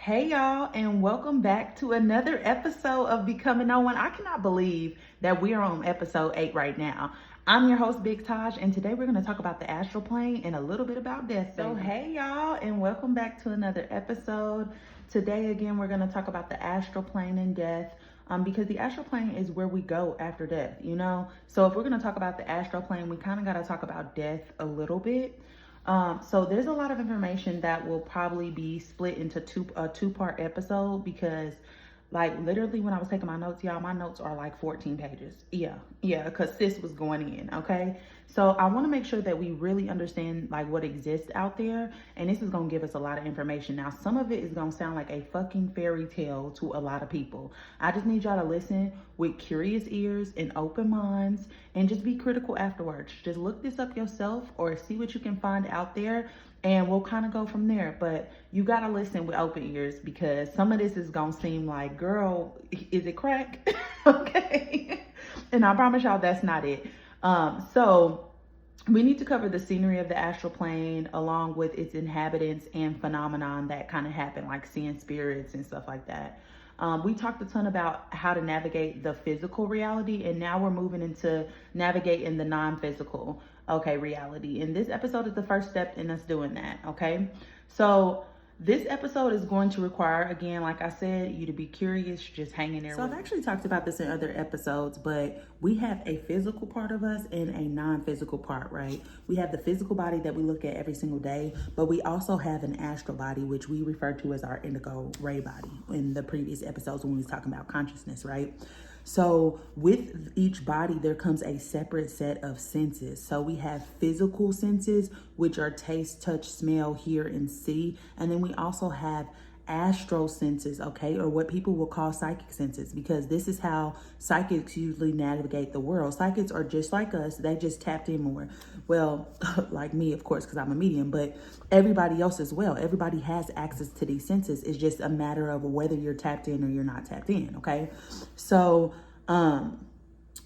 Hey y'all, and welcome back to another episode of Becoming No One. I cannot believe that we are on episode 8 right now. I'm your host, Big Taj, and today we're going to talk about the astral plane and a little bit about death. So, hey y'all, and welcome back to another episode. Today, again, we're going to talk about the astral plane and death. Because the astral plane is where we go after death, you know? So, if we're going to talk about the astral plane, we kind of got to talk about death a little bit. So there's a lot of information that will probably be split into a two-part episode because like literally when I was taking my notes, y'all, my notes are like 14 pages. Yeah, because sis was going in, okay? So I want to make sure that we really understand like what exists out there, and this is going to give us a lot of information. Now, some of it is going to sound like a fucking fairy tale to a lot of people. I just need y'all to listen with curious ears and open minds and just be critical afterwards. Just look this up yourself or see what you can find out there, and we'll kind of go from there. But you got to listen with open ears because some of this is going to seem like, girl, is it crack? Okay. And I promise y'all that's not it. So we need to cover the scenery of the astral plane along with its inhabitants and phenomenon that kind of happen, like seeing spirits and stuff like that. We talked a ton about how to navigate the physical reality, and now we're moving into navigating the non-physical, okay, reality. And this episode is the first step in us doing that, okay? So this episode is going to require, again, like I said, you to be curious, just hanging there. So I've actually talked about this in other episodes, but we have a physical part of us and a non-physical part, right? We have the physical body that we look at every single day, but we also have an astral body, which we refer to as our indigo ray body in the previous episodes when we was talking about consciousness, right? So with each body, there comes a separate set of senses. So we have physical senses, which are taste, touch, smell, hear, and see. And then we also have astral senses, okay, or what people will call psychic senses, because this is how psychics usually navigate the world. Psychics are just like us. They just tapped in more. Well, like me, of course, because I'm a medium, but everybody else as well. Everybody has access to these senses. It's just a matter of whether you're tapped in or you're not tapped in, okay? So,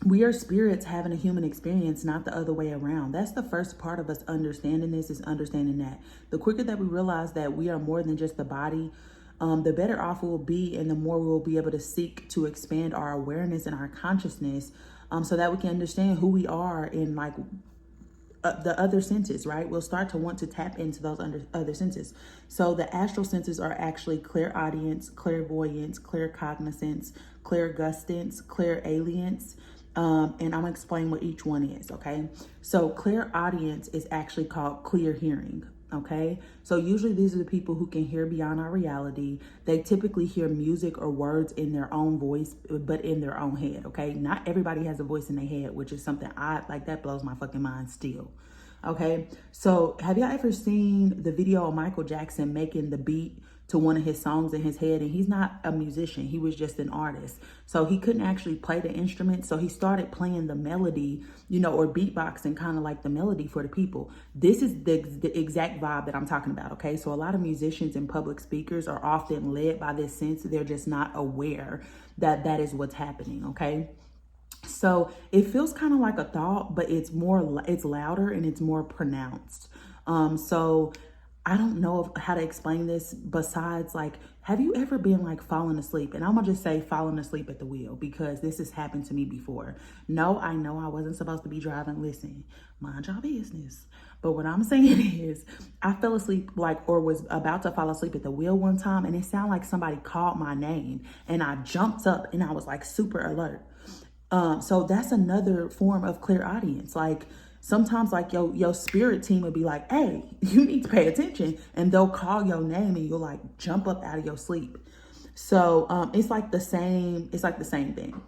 we are spirits having a human experience, not the other way around. That's the first part of us understanding this, is understanding that. The quicker that we realize that we are more than just the body, the better off we will be, and the more we will be able to seek to expand our awareness and our consciousness, so that we can understand who we are in like the other senses, right? We'll start to want to tap into those other senses. So the astral senses are actually clairaudience, clairvoyance, claircognizance, clairgustance, clairalience. And I'm gonna explain what each one is, okay? So clairaudience is actually called clear hearing, okay? So usually these are the people who can hear beyond our reality. They typically hear music or words in their own voice, but in their own head, okay? Not everybody has a voice in their head, which is something that blows my fucking mind still, okay? So have y'all ever seen the video of Michael Jackson making the beat to one of his songs in his head? And he's not a musician, he was just an artist. So he couldn't actually play the instrument. So he started playing the melody, you know, or beatboxing kind of like the melody for the people. This is the exact vibe that I'm talking about, okay? So a lot of musicians and public speakers are often led by this sense. They're just not aware that that is what's happening, okay? So it feels kind of like a thought, but it's louder and it's more pronounced. So I don't know how to explain this besides like, have you ever been like falling asleep? And I'm gonna just say falling asleep at the wheel because this has happened to me before. No, I know I wasn't supposed to be driving. Listen, mind your business. But what I'm saying is I fell asleep or was about to fall asleep at the wheel one time, and it sounded like somebody called my name, and I jumped up and I was like super alert. So that's another form of clairaudience. Like sometimes like your spirit team would be like, hey, you need to pay attention. And they'll call your name and you'll like jump up out of your sleep. So it's like the same thing.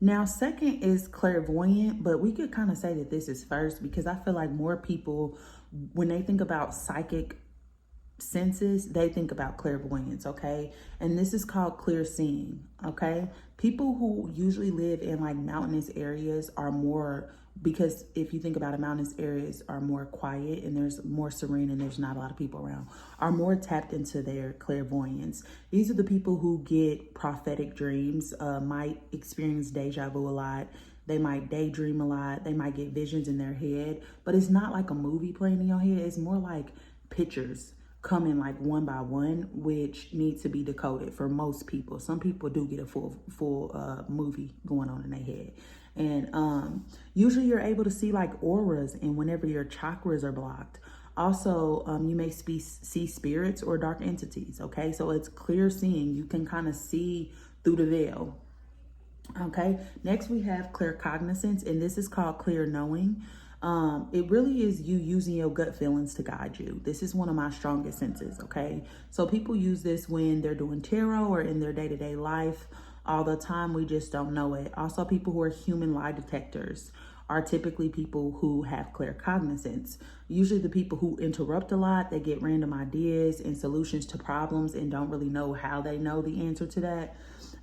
Now, second is clairvoyant, but we could kind of say that this is first because I feel like more people, when they think about psychic senses, they think about clairvoyance, okay? And this is called clear seeing, okay? People who usually live in like mountainous areas are more, because if you think about it, mountainous areas are more quiet and there's more serene and there's not a lot of people around, are more tapped into their clairvoyance. These are the people who get prophetic dreams, might experience deja vu a lot. They might daydream a lot. They might get visions in their head, but it's not like a movie playing in your head. It's more like pictures. come in like one by one, which needs to be decoded for most people. Some people do get a full movie going on in their head. And usually you're able to see like auras and whenever your chakras are blocked. Also, you may see spirits or dark entities, okay? So it's clear seeing. You can kind of see through the veil, okay? Next, we have clear cognizance, and this is called clear knowing. It really is you using your gut feelings to guide you. This is one of my strongest senses, okay? So people use this when they're doing tarot or in their day-to-day life all the time. We just don't know it. Also, people who are human lie detectors are typically people who have clear cognizance. Usually the people who interrupt a lot, they get random ideas and solutions to problems and don't really know how they know the answer to that.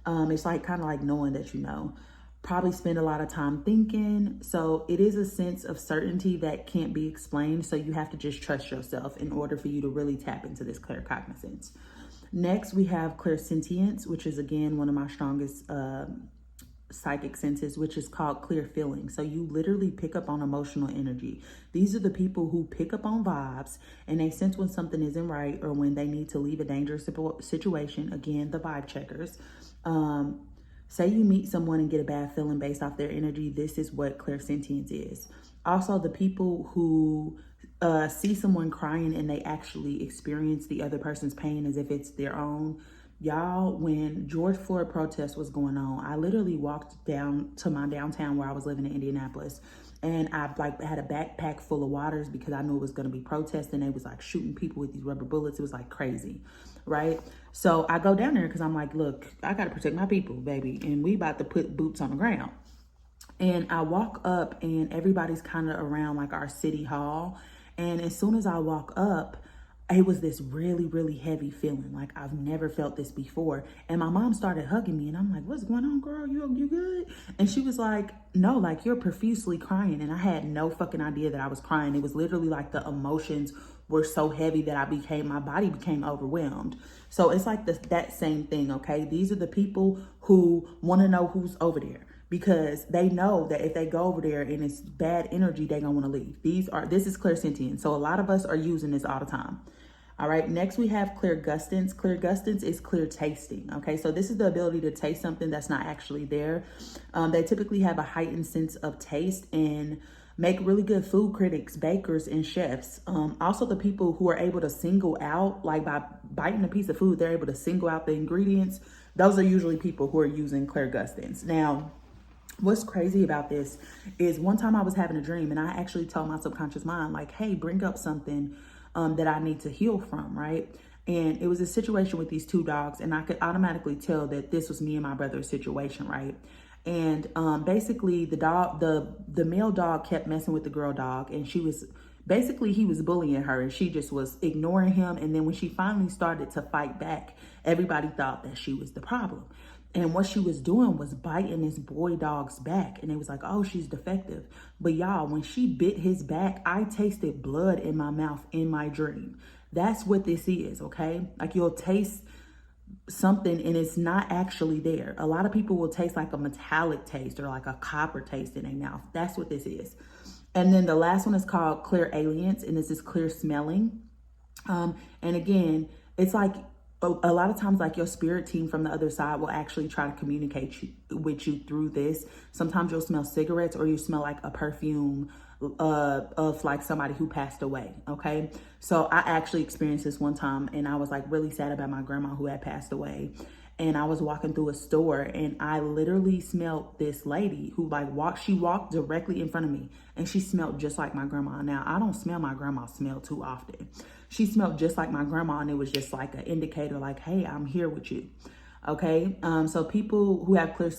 It's like kind of like knowing that you know. Probably spend a lot of time thinking. So it is a sense of certainty that can't be explained. So you have to just trust yourself in order for you to really tap into this clear cognizance. Next, we have clear sentience, which is again one of my strongest psychic senses, which is called clear feeling. So you literally pick up on emotional energy. These are the people who pick up on vibes and they sense when something isn't right or when they need to leave a dangerous situation. Again, the vibe checkers. Say you meet someone and get a bad feeling based off their energy. This is what clairsentience is. Also, the people who see someone crying and they actually experience the other person's pain as if it's their own. Y'all, when George Floyd protest was going on, I literally walked down to my downtown where I was living in Indianapolis, and I like had a backpack full of waters because I knew it was going to be protesting. They was like shooting people with these rubber bullets. It was like crazy, right? So I go down there because I'm like, look, I got to protect my people, baby, and we about to put boots on the ground. And I walk up and everybody's kind of around like our city hall. And as soon as I walk up, it was this really, really heavy feeling. Like I've never felt this before. And my mom started hugging me and I'm like, what's going on, girl? You good? And she was like, no, like you're profusely crying. And I had no fucking idea that I was crying. It was literally like the emotions were so heavy that my body became overwhelmed. So it's like that same thing, okay? These are the people who want to know who's over there, because they know that if they go over there and it's bad energy, they're gonna wanna leave. This is clairsentient. So a lot of us are using this all the time. All right, next we have clear gustance. Clear gustance is clear tasting, okay? So this is the ability to taste something that's not actually there. They typically have a heightened sense of taste and make really good food critics, bakers, and chefs. Also the people who are able to single out, like by biting a piece of food, they're able to single out the ingredients. Those are usually people who are using clear gustance. Now, what's crazy about this is one time I was having a dream and I actually told my subconscious mind, like, hey, bring up something that I need to heal from, right? And it was a situation with these two dogs, and I could automatically tell that this was me and my brother's situation, right? And basically the male dog kept messing with the girl dog, and he was bullying her and she just was ignoring him. And then when she finally started to fight back, everybody thought that she was the problem. And what she was doing was biting this boy dog's back. And it was like, oh, she's defective. But y'all, when she bit his back, I tasted blood in my mouth in my dream. That's what this is, okay? Like you'll taste something and it's not actually there. A lot of people will taste like a metallic taste or like a copper taste in their mouth. That's what this is. And then the last one is called clear aliens, and this is clear smelling. And again, it's like a lot of times like your spirit team from the other side will actually try to communicate with you through this. Sometimes you'll smell cigarettes or you smell like a perfume of like somebody who passed away, okay? So I actually experienced this one time and I was like really sad about my grandma who had passed away. And I was walking through a store and I literally smelled this lady who she walked directly in front of me and she smelled just like my grandma. Now, I don't smell my grandma's smell too often. She smelled just like my grandma, and it was just like an indicator like, hey, I'm here with you, okay? So people who have clear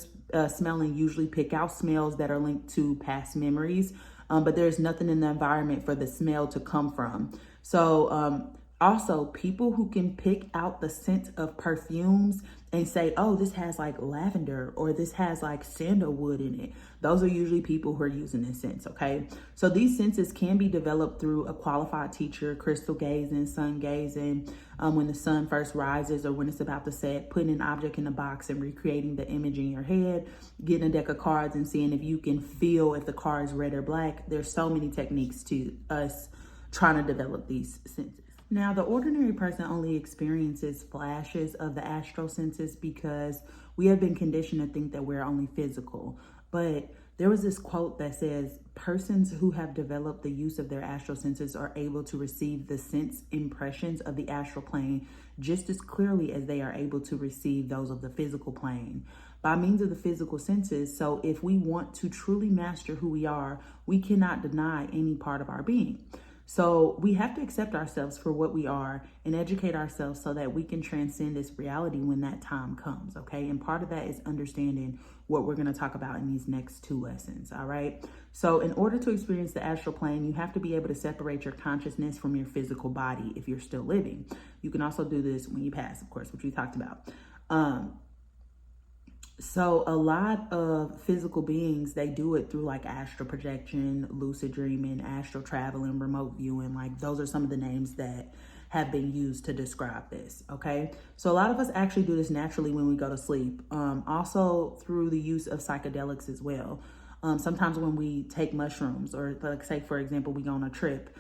smelling usually pick out smells that are linked to past memories, but there's nothing in the environment for the smell to come from. So also people who can pick out the scent of perfumes and say, oh, this has like lavender or this has like sandalwood in it. Those are usually people who are using this sense, okay? So these senses can be developed through a qualified teacher, crystal gazing, sun gazing, when the sun first rises or when it's about to set, putting an object in a box and recreating the image in your head, getting a deck of cards and seeing if you can feel if the card is red or black. There's so many techniques to us trying to develop these senses. Now, the ordinary person only experiences flashes of the astral senses because we have been conditioned to think that we're only physical. But there was this quote that says, persons who have developed the use of their astral senses are able to receive the sense impressions of the astral plane just as clearly as they are able to receive those of the physical plane by means of the physical senses. So if we want to truly master who we are, we cannot deny any part of our being. So we have to accept ourselves for what we are and educate ourselves so that we can transcend this reality when that time comes, okay? And part of that is understanding what we're going to talk about in these next 2 lessons, all right? So in order to experience the astral plane, you have to be able to separate your consciousness from your physical body if you're still living. You can also do this when you pass, of course, which we talked about. So a lot of physical beings, they do it through like astral projection, lucid dreaming, astral traveling, remote viewing. Like those are some of the names that have been used to describe this, okay? So a lot of us actually do this naturally when we go to sleep. Also through the use of psychedelics as well. Sometimes when we take mushrooms or like say, for example, we go on a trip,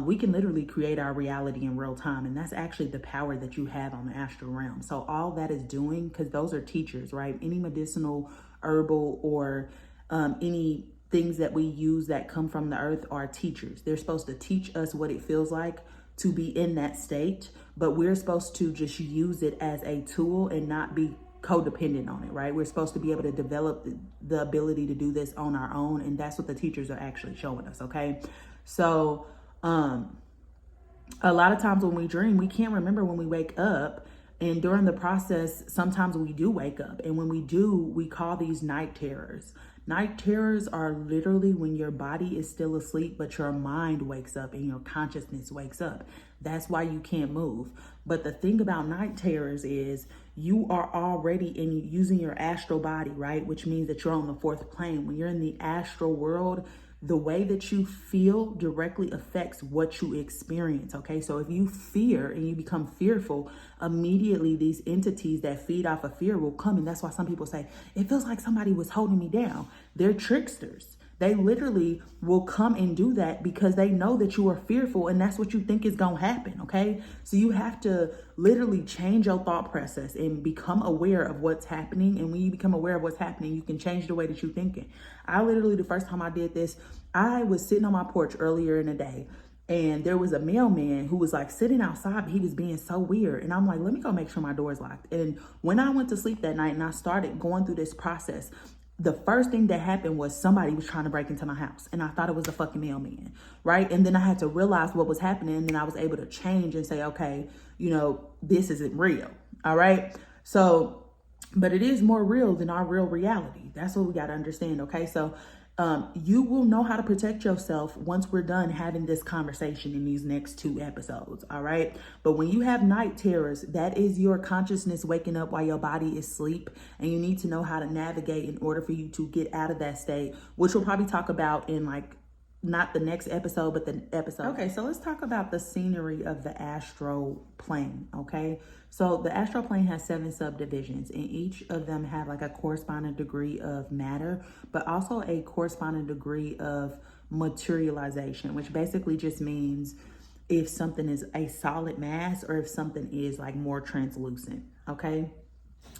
we can literally create our reality in real time. And that's actually the power that you have on the astral realm. So all that is doing, because those are teachers, right? Any medicinal, herbal, or any things that we use that come from the earth are teachers. They're supposed to teach us what it feels like to be in that state, but we're supposed to just use it as a tool and not be codependent on it, right? We're supposed to be able to develop the ability to do this on our own. And that's what the teachers are actually showing us, okay? So, a lot of times when we dream, we can't remember when we wake up. And during the process, sometimes we do wake up. And when we do, we call these night terrors. Night terrors are literally when your body is still asleep, but your mind wakes up and your consciousness wakes up. That's why you can't move. But the thing about night terrors is you are already using your astral body, right? Which means that you're on the 4th plane. When you're in the astral world, the way that you feel directly affects what you experience, okay? So if you fear and you become fearful, immediately these entities that feed off of fear will come. And that's why some people say, it feels like somebody was holding me down. They're tricksters. They literally will come and do that because they know that you are fearful and that's what you think is going to happen, okay? So you have to literally change your thought process and become aware of what's happening. And when you become aware of what's happening, you can change the way that you're thinking. I literally, the first time I did this, I was sitting on my porch earlier in the day and there was a mailman who was like sitting outside, but he was being so weird. And I'm like, let me go make sure my door is locked. And when I went to sleep that night and I started going through this process, the first thing that happened was somebody was trying to break into my house and I thought it was a fucking mailman, right? And then I had to realize what was happening and then I was able to change and say, okay, this isn't real, all right? So, but it is more real than our real reality. That's what we got to understand, okay? So you will know how to protect yourself once we're done having this conversation in these next 2 episodes, all right? But when you have night terrors, that is your consciousness waking up while your body is asleep, and you need to know how to navigate in order for you to get out of that state, which we'll probably talk about in like not the next episode, but the episode. Okay, so let's talk about the scenery of the astral plane, okay? So the astral plane has 7 subdivisions, and each of them have like a corresponding degree of matter, but also a corresponding degree of materialization, which basically just means if something is a solid mass or if something is like more translucent, okay?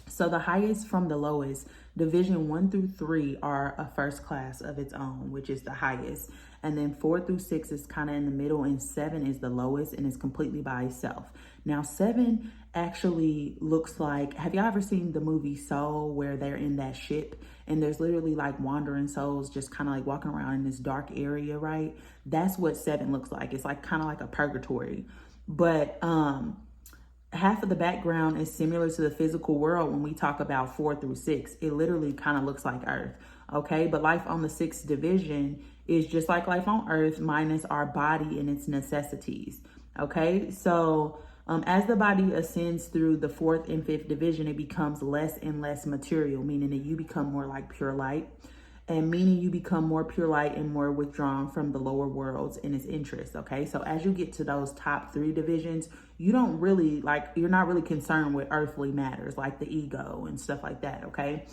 So the highest from the lowest, division 1 through 3 are a first class of its own, which is the highest. And then 4 through 6 is kind of in the middle, and 7 is the lowest and is completely by itself. Now 7 actually looks like, have y'all ever seen the movie Soul where they're in that ship and there's literally like wandering souls just kind of like walking around in this dark area, right? That's what 7 looks like. It's like kind of like a purgatory. But half of the background is similar to the physical world when we talk about 4 through 6. It literally kind of looks like Earth, okay? But life on the 6th division is just like life on Earth minus our body and its necessities, okay? So as the body ascends through the 4th and 5th division, it becomes less and less material, meaning that you become more like pure light, and meaning you become more pure light and more withdrawn from the lower worlds and its interests, okay? So as you get to those top 3 divisions, you're not really concerned with earthly matters like the ego and stuff like that, okay?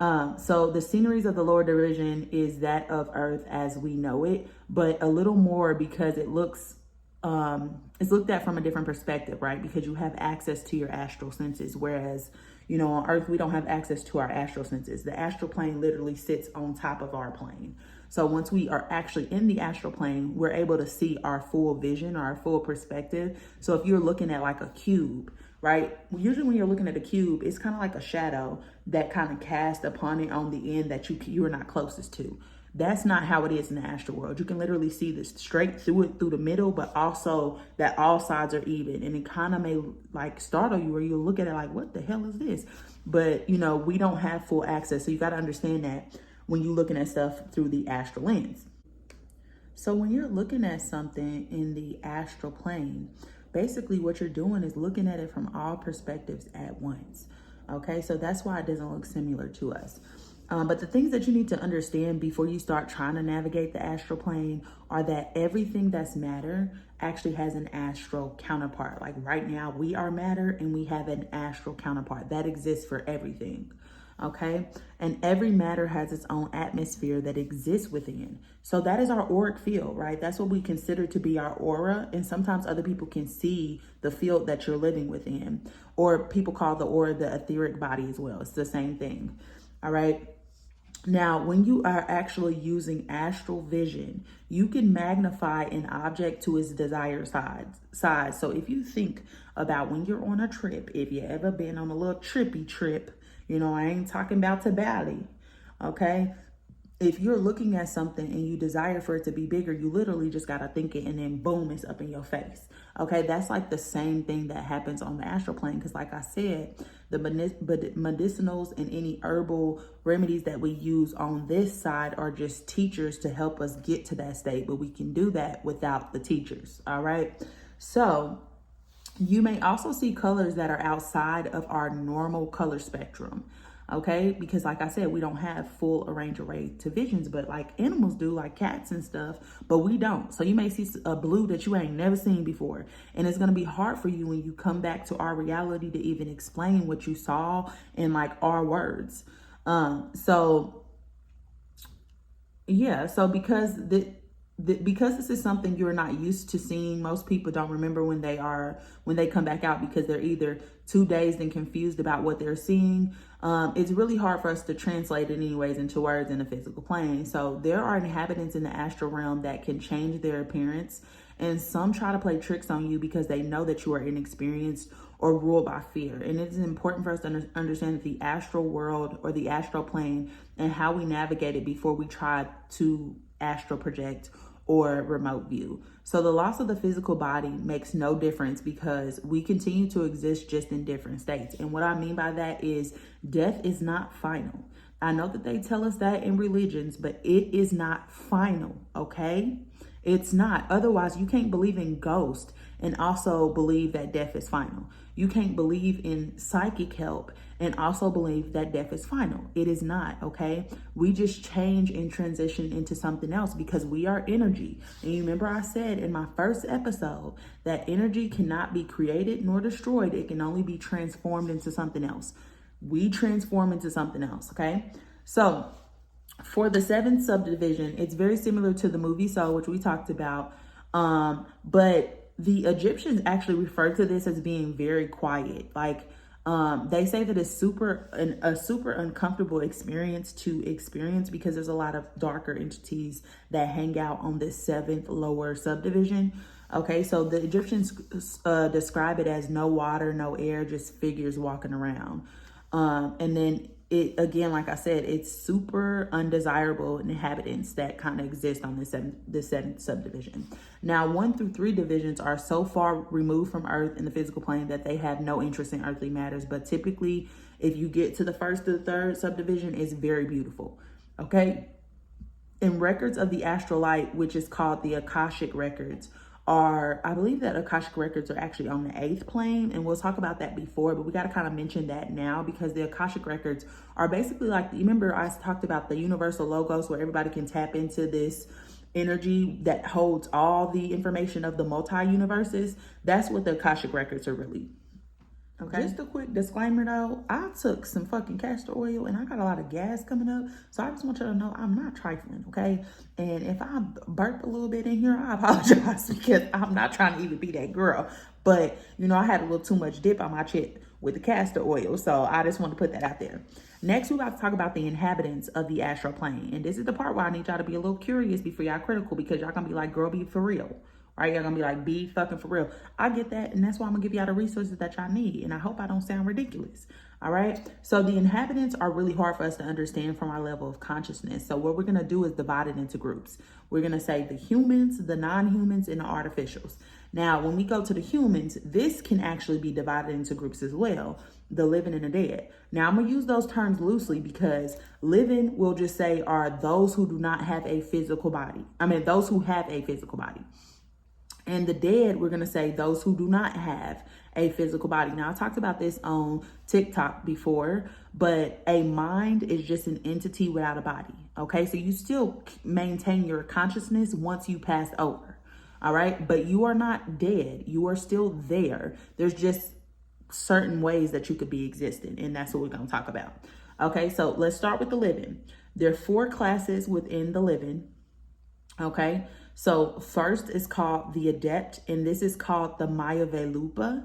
So the sceneries of the lower division is that of Earth as we know it, but a little more because it looks it's looked at from a different perspective, right? Because you have access to your astral senses, whereas, you know, on Earth, we don't have access to our astral senses. The astral plane literally sits on top of our plane. So once we are actually in the astral plane, we're able to see our full vision or our full perspective. So if you're looking at like a cube, right? Usually when you're looking at a cube, it's kind of like a shadow that kind of casts upon it on the end that you're not closest to. That's not how it is in the astral world. You can literally see this straight through it, through the middle, but also that all sides are even. And it kind of may like startle you, or you look at it like, what the hell is this? But, you know, we don't have full access. So you got to understand that when you're looking at stuff through the astral lens. So when you're looking at something in the astral plane, basically what you're doing is looking at it from all perspectives at once. Okay, so that's why it doesn't look similar to us. But the things that you need to understand before you start trying to navigate the astral plane are that everything that's matter actually has an astral counterpart. Like right now, we are matter and we have an astral counterpart that exists for everything. Okay, and every matter has its own atmosphere that exists within. So that is our auric field, right? That's what we consider to be our aura. And sometimes other people can see the field that you're living within, or people call the aura the etheric body as well. It's the same thing. All right. Now, when you are actually using astral vision, you can magnify an object to its desired size. So if you think about when you're on a trip, if you ever been on a little trippy trip, you know, I ain't talking about to Bali, okay? If you're looking at something and you desire for it to be bigger, you literally just got to think it and then boom, it's up in your face. Okay, that's like the same thing that happens on the astral plane. Because like I said, the medicinals and any herbal remedies that we use on this side are just teachers to help us get to that state. But we can do that without the teachers, all right? So you may also see colors that are outside of our normal color spectrum. Okay, because like I said, we don't have full array divisions, but like animals do, like cats and stuff, but we don't. So you may see a blue that you ain't never seen before. And it's going to be hard for you when you come back to our reality to even explain what you saw in like our words. So because because this is something you're not used to seeing, most people don't remember when they come back out because they're either too dazed and confused about what they're seeing. It's really hard for us to translate it anyways into words in the physical plane. So there are inhabitants in the astral realm that can change their appearance, and some try to play tricks on you because they know that you are inexperienced or ruled by fear. And it is important for us to understand that the astral world or the astral plane and how we navigate it before we try to astral project or remote view. So the loss of the physical body makes no difference because we continue to exist just in different states. And what I mean by that is death is not final. I know that they tell us that in religions, but it is not final, okay? It's not. Otherwise, you can't believe in ghosts and also believe that death is final. You can't believe in psychic help and also believe that death is final. It is not, okay? We just change and transition into something else because we are energy. And you remember I said in my first episode that energy cannot be created nor destroyed. It can only be transformed into something else. We transform into something else, okay? So for the seventh subdivision, it's very similar to the movie Soul, which we talked about, but the Egyptians actually refer to this as being very quiet. Like they say that it's a super uncomfortable experience to experience because there's a lot of darker entities that hang out on this seventh lower subdivision. Okay, so the Egyptians describe it as no water, no air, just figures walking around. And then it, again, like I said, it's super undesirable inhabitants that kind of exist on this seventh subdivision. Now, 1 through 3 divisions are so far removed from Earth in the physical plane that they have no interest in earthly matters. But typically, if you get to the 1st to the 3rd subdivision, it's very beautiful. Okay. And records of the astral light, which is called the Akashic records, I believe that Akashic records are actually on the 8th plane, and we'll talk about that before, but we got to kind of mention that now because the Akashic records are basically like, you remember I talked about the universal logos where everybody can tap into this energy that holds all the information of the multi-universes. That's what the Akashic records are really. Okay. Just a quick disclaimer though, I took some fucking castor oil and I got a lot of gas coming up. So I just want you to know I'm not trifling, okay? And if I burp a little bit in here, I apologize because I'm not trying to even be that girl. But, you know, I had a little too much dip on my chip with the castor oil. So I just want to put that out there. Next, we're about to talk about the inhabitants of the astral plane. And this is the part where I need y'all to be a little curious before y'all critical, because y'all gonna be like, girl, be for real. Right? Y'all gonna be like, be fucking for real. I get that, and that's why I'm gonna give y'all the resources that y'all need. And I hope I don't sound ridiculous. All right. So the inhabitants are really hard for us to understand from our level of consciousness. So what we're gonna do is divide it into groups. We're gonna say the humans, the non-humans, and the artificials. Now, when we go to the humans, this can actually be divided into groups as well. The living and the dead. Now, I'm gonna use those terms loosely because living, we'll just say, are those who do not have a physical body. Those who have a physical body. And the dead, we're going to say those who do not have a physical body. Now, I talked about this on TikTok before, but a mind is just an entity without a body. Okay, so you still maintain your consciousness once you pass over. All right, but you are not dead. You are still there. There's just certain ways that you could be existing, and that's what we're going to talk about. Okay, so let's start with the living. There are 4 classes within the living. Okay, so first is called the adept, and this is called the Maya Velupa.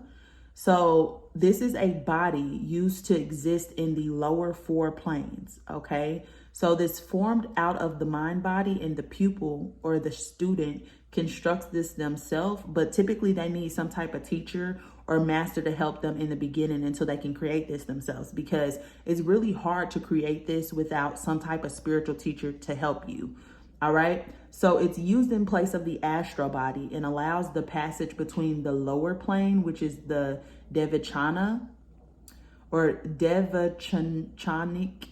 So this is a body used to exist in the lower 4 planes. Okay, so this formed out of the mind body, and the pupil or the student constructs this themselves, but typically they need some type of teacher or master to help them in the beginning until they can create this themselves, because it's really hard to create this without some type of spiritual teacher to help you. All right, so it's used in place of the astral body and allows the passage between the lower plane, which is the Devachana or Devachanic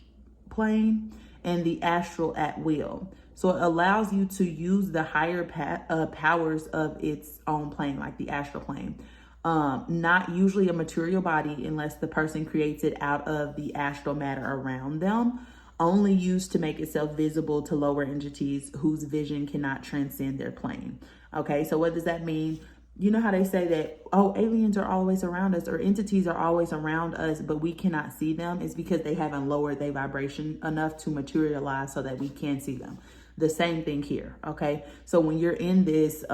plane, and the astral at will. So it allows you to use the higher powers of its own plane, like the astral plane. Not usually a material body unless the person creates it out of the astral matter around them. Only used to make itself visible to lower entities whose vision cannot transcend their plane. Okay, so what does that mean? You know how they say that, oh, aliens are always around us, or entities are always around us, but we cannot see them? It's because they haven't lowered their vibration enough to materialize so that we can see them. The same thing here, okay? So when you're in this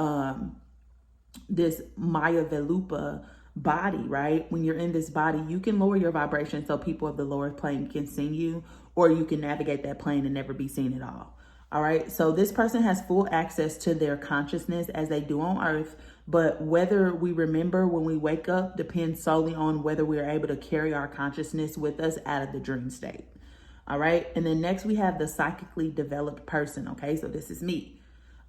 this Maya Velupa body, right? When you're in this body, you can lower your vibration so people of the lower plane can see you, or you can navigate that plane and never be seen at all. All right. So this person has full access to their consciousness as they do on earth, but whether we remember when we wake up depends solely on whether we are able to carry our consciousness with us out of the dream state. All right. And then next we have the psychically developed person. Okay. So this is me.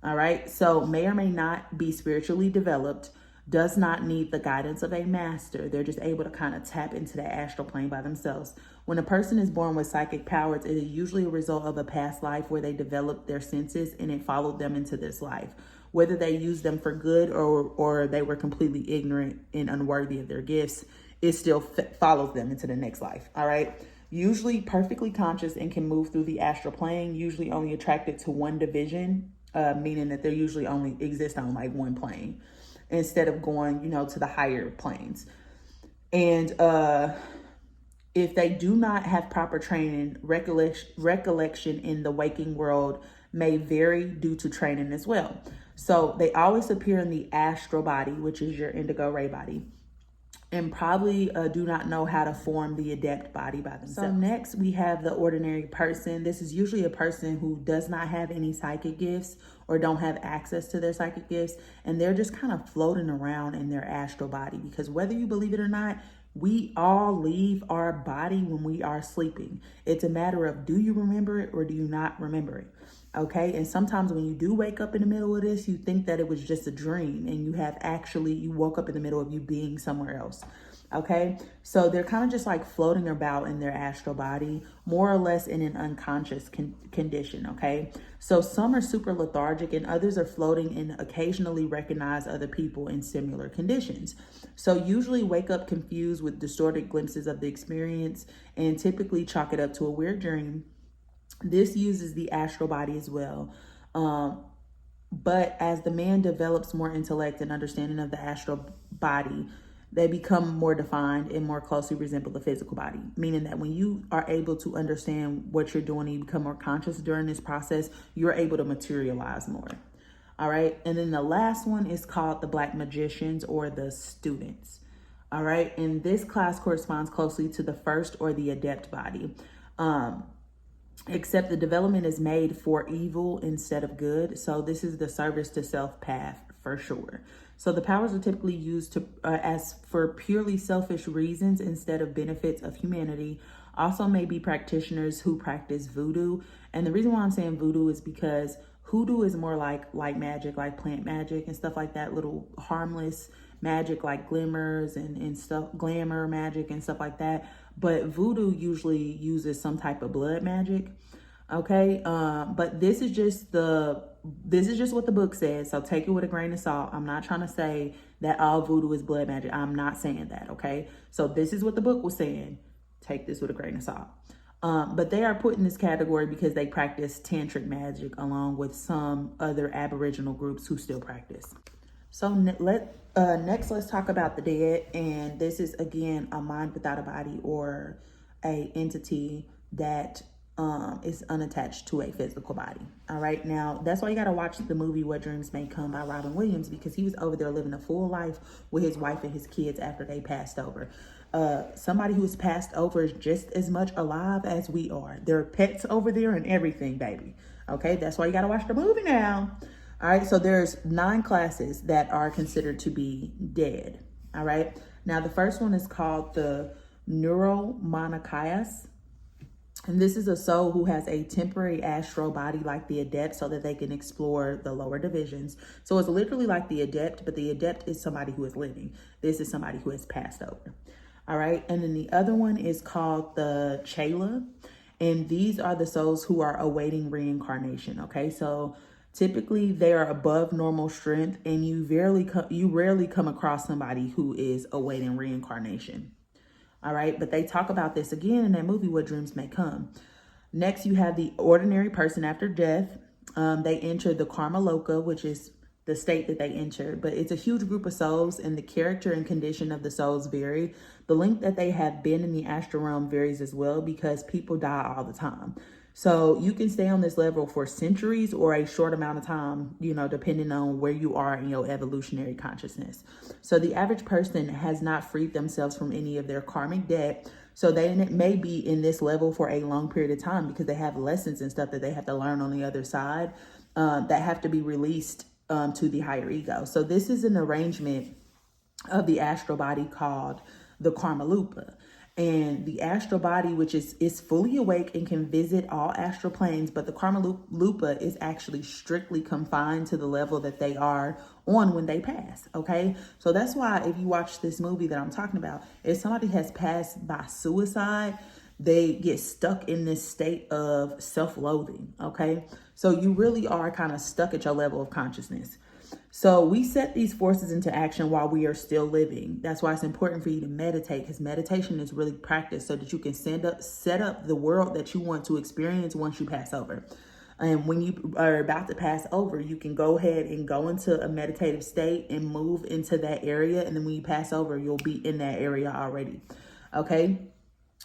All right. So may or may not be spiritually developed, does not need the guidance of a master. They're just able to kind of tap into the astral plane by themselves. When a person is born with psychic powers, it is usually a result of a past life where they developed their senses and it followed them into this life. Whether they use them for good or they were completely ignorant and unworthy of their gifts, it still follows them into the next life. All right. Usually perfectly conscious and can move through the astral plane, usually only attracted to one division, meaning that they usually only exist on like one plane, instead of going, to the higher planes. And if they do not have proper training, recollection in the waking world may vary due to training as well. So they always appear in the astral body, which is your indigo ray body, and probably do not know how to form the adept body by themselves. So next we have the ordinary person. This is usually a person who does not have any psychic gifts or don't have access to their psychic gifts, and they're just kind of floating around in their astral body, because whether you believe it or not, we all leave our body when we are sleeping. It's a matter of, do you remember it or do you not remember it? Okay. And sometimes when you do wake up in the middle of this, you think that it was just a dream, and you woke up in the middle of you being somewhere else. Okay. So they're kind of just like floating about in their astral body, more or less in an unconscious condition. Okay. So some are super lethargic and others are floating and occasionally recognize other people in similar conditions. So usually wake up confused with distorted glimpses of the experience and typically chalk it up to a weird dream. This uses the astral body as well. But as the man develops more intellect and understanding of the astral body, they become more defined and more closely resemble the physical body, meaning that when you are able to understand what you're doing and you become more conscious during this process, you're able to materialize more. All right. And then the last one is called the Black Magicians or the Students. All right. And this class corresponds closely to the first or the adept body. Except the development is made for evil instead of good. So this is the service to self path for sure. So the powers are typically used to as for purely selfish reasons instead of benefits of humanity. Also may be practitioners who practice voodoo. And the reason why I'm saying voodoo is because hoodoo is more like light magic, like plant magic and stuff like that, little harmless magic like glimmers and stuff, glamour magic and stuff like that. But voodoo usually uses some type of blood magic. Okay. But this is just what the book says. So take it with a grain of salt. I'm not trying to say that all voodoo is blood magic. I'm not saying that. Okay. So this is what the book was saying. Take this with a grain of salt. But they are put in this category because they practice tantric magic along with some other Aboriginal groups who still practice. So next, let's talk about the dead. And this is, again, a mind without a body or a entity that is unattached to a physical body. All right. Now, that's why you got to watch the movie What Dreams May Come by Robin Williams, because he was over there living a full life with his wife and his kids after they passed over. Somebody who's passed over is just as much alive as we are. There are pets over there and everything, baby. Okay. That's why you got to watch the movie now. All right, so there's 9 classes that are considered to be dead. All right. Now, the first one is called the Neuromanichaeus. And this is a soul who has a temporary astral body like the adept so that they can explore the lower divisions. So it's literally like the adept, but the adept is somebody who is living. This is somebody who has passed over. All right. And then the other one is called the Chela. And these are the souls who are awaiting reincarnation. Okay, so typically they are above normal strength, and you rarely come across somebody who is awaiting reincarnation. All right, but they talk about this again in that movie, What Dreams May Come. Next, you have the ordinary person after death. They enter the karma loka, which is the state that they enter, but it's a huge group of souls, and the character and condition of the souls vary. The length that they have been in the astral realm varies as well, because people die all the time. So you can stay on this level for centuries or a short amount of time, depending on where you are in your evolutionary consciousness. So the average person has not freed themselves from any of their karmic debt. So they may be in this level for a long period of time because they have lessons and stuff that they have to learn on the other side that have to be released to the higher ego. So this is an arrangement of the astral body called the karma lupa. And the astral body, which is fully awake and can visit all astral planes, but the karma lupa is actually strictly confined to the level that they are on when they pass. Okay, so that's why if you watch this movie that I'm talking about, if somebody has passed by suicide, they get stuck in this state of self-loathing. Okay, so you really are kind of stuck at your level of consciousness. So we set these forces into action while we are still living. That's why it's important for you to meditate, because meditation is really practice so that you can set up the world that you want to experience once you pass over. And when you are about to pass over, you can go ahead and go into a meditative state and move into that area. And then when you pass over, you'll be in that area already. Okay.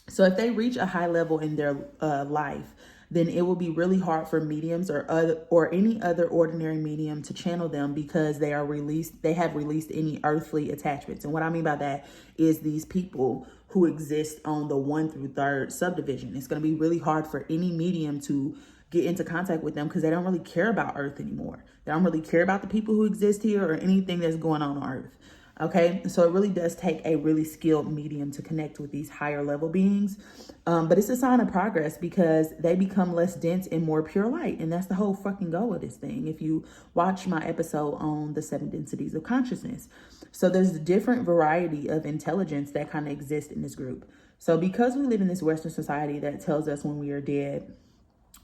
So if they reach a high level in their life, then it will be really hard for mediums or any other ordinary medium to channel them, because they have released any earthly attachments. And what I mean by that is these people who exist on the 1 through 3rd subdivision. It's going to be really hard for any medium to get into contact with them because they don't really care about Earth anymore. They don't really care about the people who exist here or anything that's going on Earth. Okay, so it really does take a really skilled medium to connect with these higher level beings. But it's a sign of progress because they become less dense and more pure light. And that's the whole fucking goal of this thing. If you watch my episode on the 7 densities of consciousness. So there's a different variety of intelligence that kind of exists in this group. So because we live in this Western society that tells us when we are dead,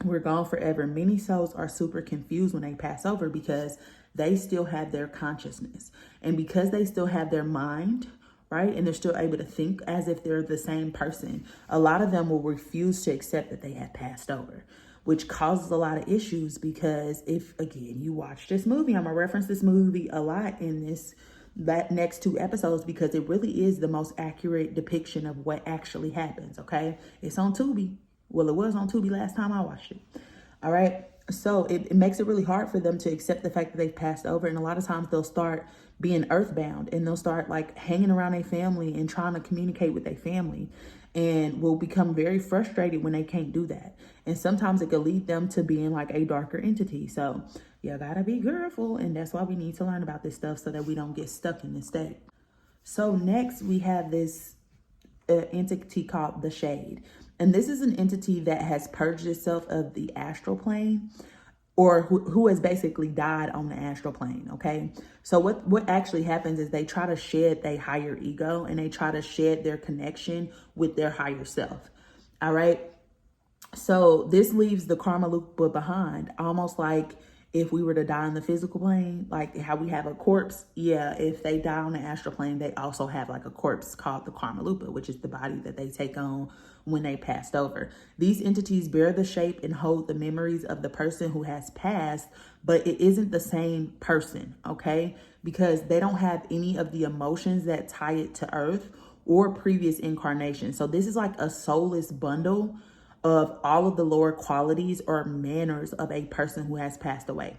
we're gone forever, many souls are super confused when they pass over because they still have their consciousness. And because they still have their mind, right, and they're still able to think as if they're the same person, a lot of them will refuse to accept that they have passed over, which causes a lot of issues. Because if, again, you watch this movie, I'm going to reference this movie a lot in that next two episodes because it really is the most accurate depiction of what actually happens, okay? It's on Tubi. Well, it was on Tubi last time I watched it. All right. So it makes it really hard for them to accept the fact that they've passed over. And a lot of times they'll start being earthbound and they'll start like hanging around their family and trying to communicate with their family, and will become very frustrated when they can't do that. And sometimes it could lead them to being like a darker entity. So you gotta be careful. And that's why we need to learn about this stuff so that we don't get stuck in this state. So next we have this entity called the Shade. And this is an entity that has purged itself of the astral plane, or who has basically died on the astral plane, okay? So what actually happens is they try to shed their higher ego and they try to shed their connection with their higher self, all right? So this leaves the karma loop behind, almost like if we were to die in the physical plane, like how we have a corpse. Yeah, if they die on the astral plane, they also have like a corpse called the karma lupa, which is the body that they take on when they passed over. These entities bear the shape and hold the memories of the person who has passed, but it isn't the same person, okay? Because they don't have any of the emotions that tie it to earth or previous incarnations. So this is like a soulless bundle of all of the lower qualities or manners of a person who has passed away.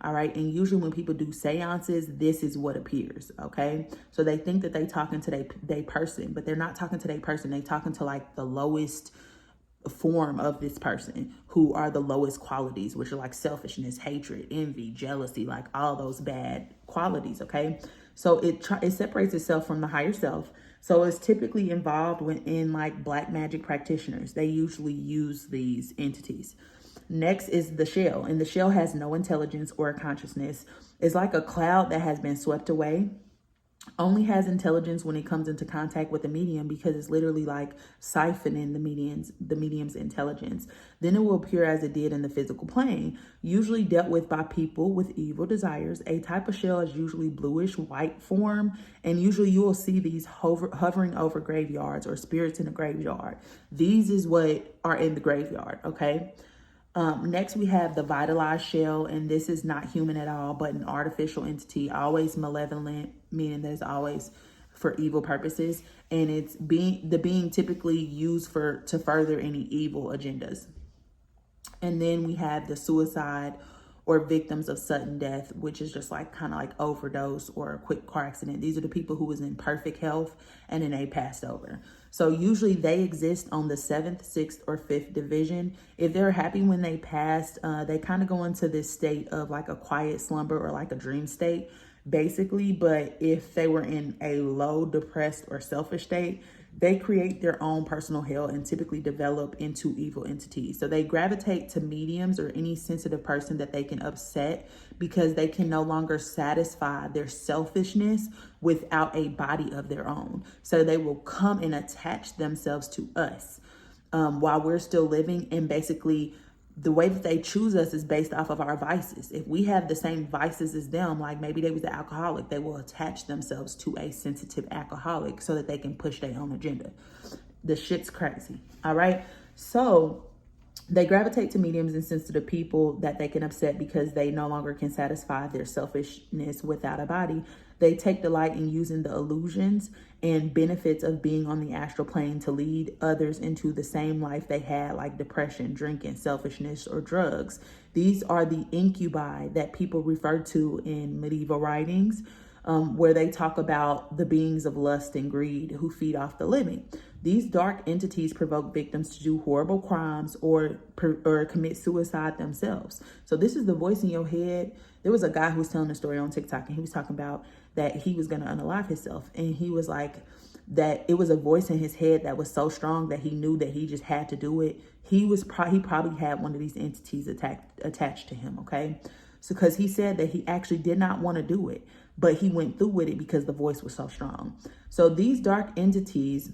All right. And usually when people do seances, this is what appears. Okay. So they think that they talking to they person, but they're not talking to their person. They talking to like the lowest form of this person, who are the lowest qualities, which are like selfishness, hatred, envy, jealousy, like all those bad qualities. Okay. So it separates itself from the higher self. So it's typically involved in like black magic practitioners. They usually use these entities. Next is the shell, and the shell has no intelligence or consciousness. It's like a cloud that has been swept away. Only has intelligence when it comes into contact with the medium, because it's literally like siphoning the medium's intelligence. Then it will appear as it did in the physical plane, usually dealt with by people with evil desires. A type of shell is usually bluish white form, and usually you will see these hovering over graveyards or spirits in a graveyard. These is what are in the graveyard, okay? Next, we have the vitalized shell, and this is not human at all, but an artificial entity, always malevolent, meaning that it's always for evil purposes, and it's the being typically used to further any evil agendas. And then we have the suicide or victims of sudden death, which is just like kind of like overdose or a quick car accident. These are the people who was in perfect health and then they passed over. So usually they exist on the 7th, 6th, or 5th division. If they're happy when they passed, they kind of go into this state of like a quiet slumber or like a dream state, basically. But if they were in a low, depressed, or selfish state, they create their own personal hell and typically develop into evil entities. So they gravitate to mediums or any sensitive person that they can upset, because they can no longer satisfy their selfishness without a body of their own. So they will come and attach themselves to us while we're still living, and basically the way that they choose us is based off of our vices. If we have the same vices as them, like maybe they was an alcoholic, they will attach themselves to a sensitive alcoholic so that they can push their own agenda. The shit's crazy. All right. So they gravitate to mediums and sensitive people that they can upset because they no longer can satisfy their selfishness without a body. They take delight in using the illusions and benefits of being on the astral plane to lead others into the same life they had, like depression, drinking, selfishness, or drugs. These are the incubi that people refer to in medieval writings, where they talk about the beings of lust and greed who feed off the living. These dark entities provoke victims to do horrible crimes or commit suicide themselves. So this is the voice in your head. There was a guy who was telling a story on TikTok, and he was talking about that he was going to unalive himself. And he was like, that it was a voice in his head that was so strong that he knew that he just had to do it. He probably had one of these entities attached to him. Okay. So, cause he said that he actually did not want to do it, but he went through with it because the voice was so strong. So these dark entities,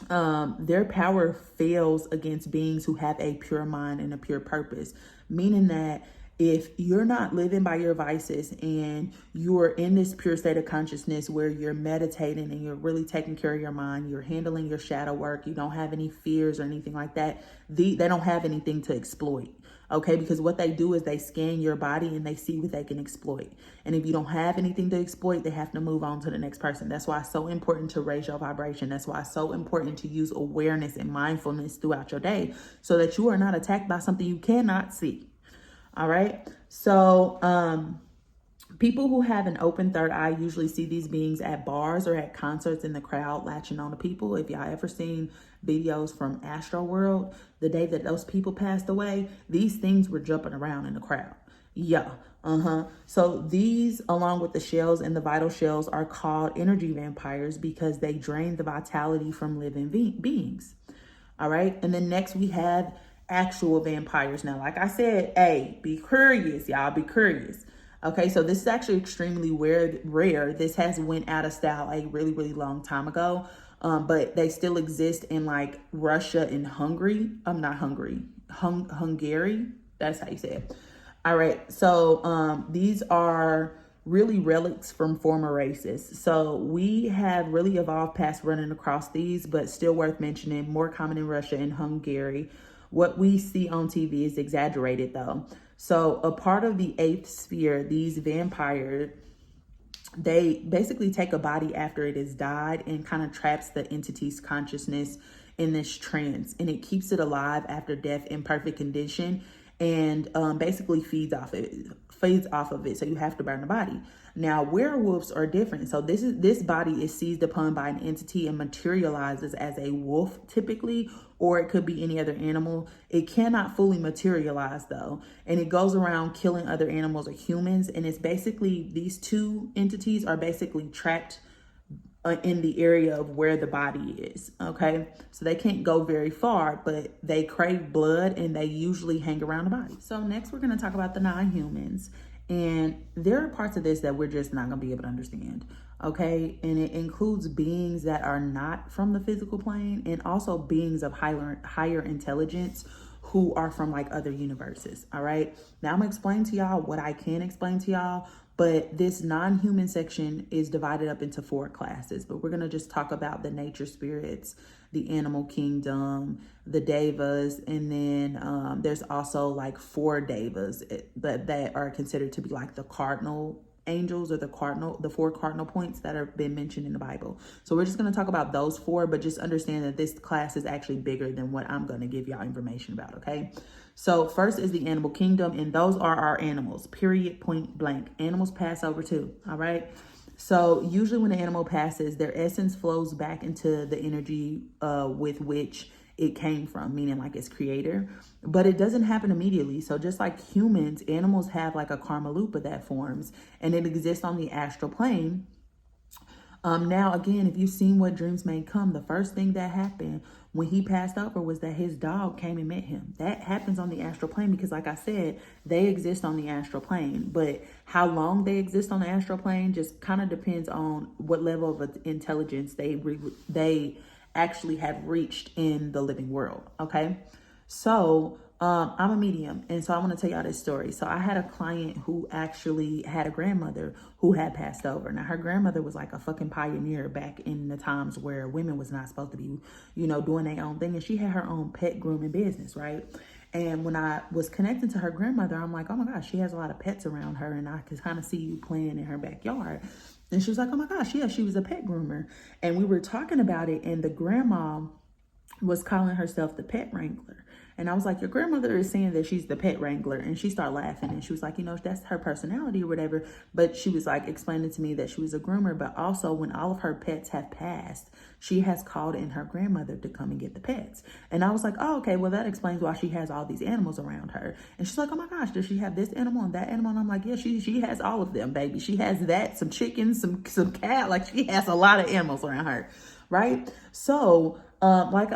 their power fails against beings who have a pure mind and a pure purpose, meaning that if you're not living by your vices and you're in this pure state of consciousness where you're meditating and you're really taking care of your mind, you're handling your shadow work, you don't have any fears or anything like that, they don't have anything to exploit. Okay, because what they do is they scan your body and they see what they can exploit. And if you don't have anything to exploit, they have to move on to the next person. That's why it's so important to raise your vibration. That's why it's so important to use awareness and mindfulness throughout your day so that you are not attacked by something you cannot see. All right. So, people who have an open third eye usually see these beings at bars or at concerts in the crowd latching on to people. If y'all ever seen videos from Astral World, the day that those people passed away, these things were jumping around in the crowd. Yeah. So these, along with the shells and the vital shells, are called energy vampires because they drain the vitality from living beings. All right. And then next we have actual vampires. Now, like I said, be curious, y'all, be curious. Okay, so this is actually extremely rare. This has went out of style a really, really long time ago. But they still exist in like Russia and Hungary. Hungary. That's how you say it. All right. So these are really relics from former races. So we have really evolved past running across these, but still worth mentioning, more common in Russia and Hungary. What we see on TV is exaggerated though. So a part of the eighth sphere, these vampires, they basically take a body after it has died and kind of traps the entity's consciousness in this trance, and it keeps it alive after death in perfect condition, and basically feeds off of it. So you have to burn the body. Now, werewolves are different. So this body is seized upon by an entity and materializes as a wolf typically, or it could be any other animal. It cannot fully materialize though. And it goes around killing other animals or humans. And it's basically, these two entities are basically trapped in the area of where the body is. Okay. So they can't go very far, but they crave blood and they usually hang around the body. So next we're going to talk about the non-humans. And there are parts of this that we're just not going to be able to understand. Okay. And it includes beings that are not from the physical plane, and also beings of higher intelligence who are from like other universes. All right. Now I'm going to explain to y'all what I can explain to y'all, but this non-human section is divided up into 4 classes, but we're going to just talk about the nature spirits, the animal kingdom, the devas, and then there's also like 4 devas that are considered to be like the cardinal angels, or the 4 cardinal points that have been mentioned in the Bible. So we're just going to talk about those 4, but just understand that this class is actually bigger than what I'm going to give y'all information about. Okay. So first is the animal kingdom, and those are our animals, period, point blank. Animals pass over too. All right. So usually when an animal passes, their essence flows back into the energy with which it came from, meaning like its creator, but it doesn't happen immediately. So just like humans, animals have like a karma loop that forms, and it exists on the astral plane. Now, again, if you've seen What Dreams May Come, the first thing that happened when he passed over was that his dog came and met him. That happens on the astral plane because, like I said, they exist on the astral plane. But how long they exist on the astral plane just kind of depends on what level of intelligence they actually have reached in the living world. Okay. So I'm a medium, and so I want to tell y'all this story. So I had a client who actually had a grandmother who had passed over. Now, her grandmother was like a fucking pioneer back in the times where women was not supposed to be, doing their own thing. And she had her own pet grooming business, right? And when I was connecting to her grandmother, I'm like, oh my gosh, she has a lot of pets around her, and I could kind of see you playing in her backyard. And she was like, oh my gosh, yeah, she was a pet groomer. And we were talking about it, and the grandma was calling herself the pet wrangler. And I was like, your grandmother is saying that she's the pet wrangler. And she started laughing, and she was like, that's her personality or whatever. But she was like explaining to me that she was a groomer, but also when all of her pets have passed, she has called in her grandmother to come and get the pets. And I was like, oh, okay, well, that explains why she has all these animals around her. And she's like, oh my gosh, does she have this animal and that animal? And I'm like, yeah, she has all of them, baby. She has that, some chickens, some cat, like she has a lot of animals around her. Right. So, like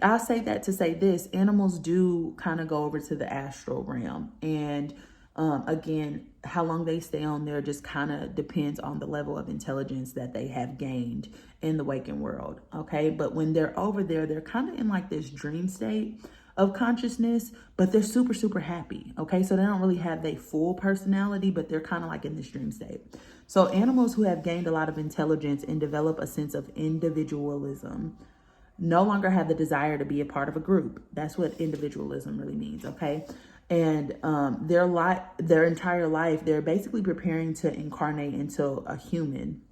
I say that to say this, animals do kind of go over to the astral realm. And again, how long they stay on there just kind of depends on the level of intelligence that they have gained in the waking world. Okay. But when they're over there, they're kind of in like this dream state of consciousness, but they're super, super happy. Okay. So they don't really have their full personality, but they're kind of like in this dream state. So animals who have gained a lot of intelligence and develop a sense of individualism no longer have the desire to be a part of a group. That's what individualism really means, okay? And their entire life, they're basically preparing to incarnate into a human.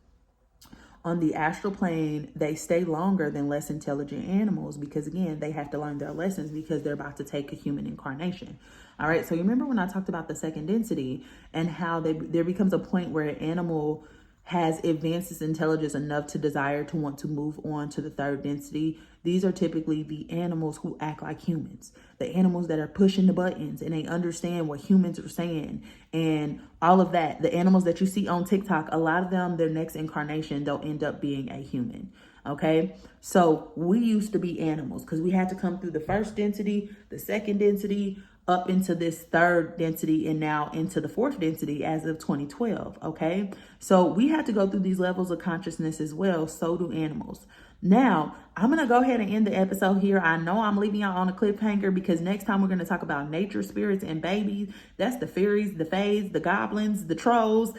On the astral plane, they stay longer than less intelligent animals because, again, they have to learn their lessons because they're about to take a human incarnation. All right, so you remember when I talked about the second density and how there becomes a point where an animal has advanced its intelligence enough to desire to want to move on to the third density. These are typically the animals who act like humans, the animals that are pushing the buttons and they understand what humans are saying and all of that. The animals that you see on TikTok, a lot of them, their next incarnation, they'll end up being a human. Okay, so we used to be animals because we had to come through the first density, the second density, up into this third density, and now into the fourth density as of 2012. Okay, so we had to go through these levels of consciousness as well. So do animals. Now, I'm going to go ahead and end the episode here. I know I'm leaving y'all on a cliffhanger because next time we're going to talk about nature, spirits, and babies. That's the fairies, the fays, the goblins, the trolls.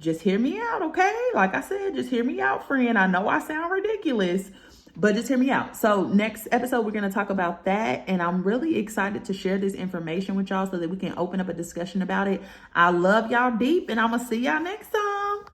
Just hear me out, okay? Like I said, just hear me out, friend. I know I sound ridiculous, but just hear me out. So next episode, we're going to talk about that. And I'm really excited to share this information with y'all so that we can open up a discussion about it. I love y'all deep, and I'm going to see y'all next time.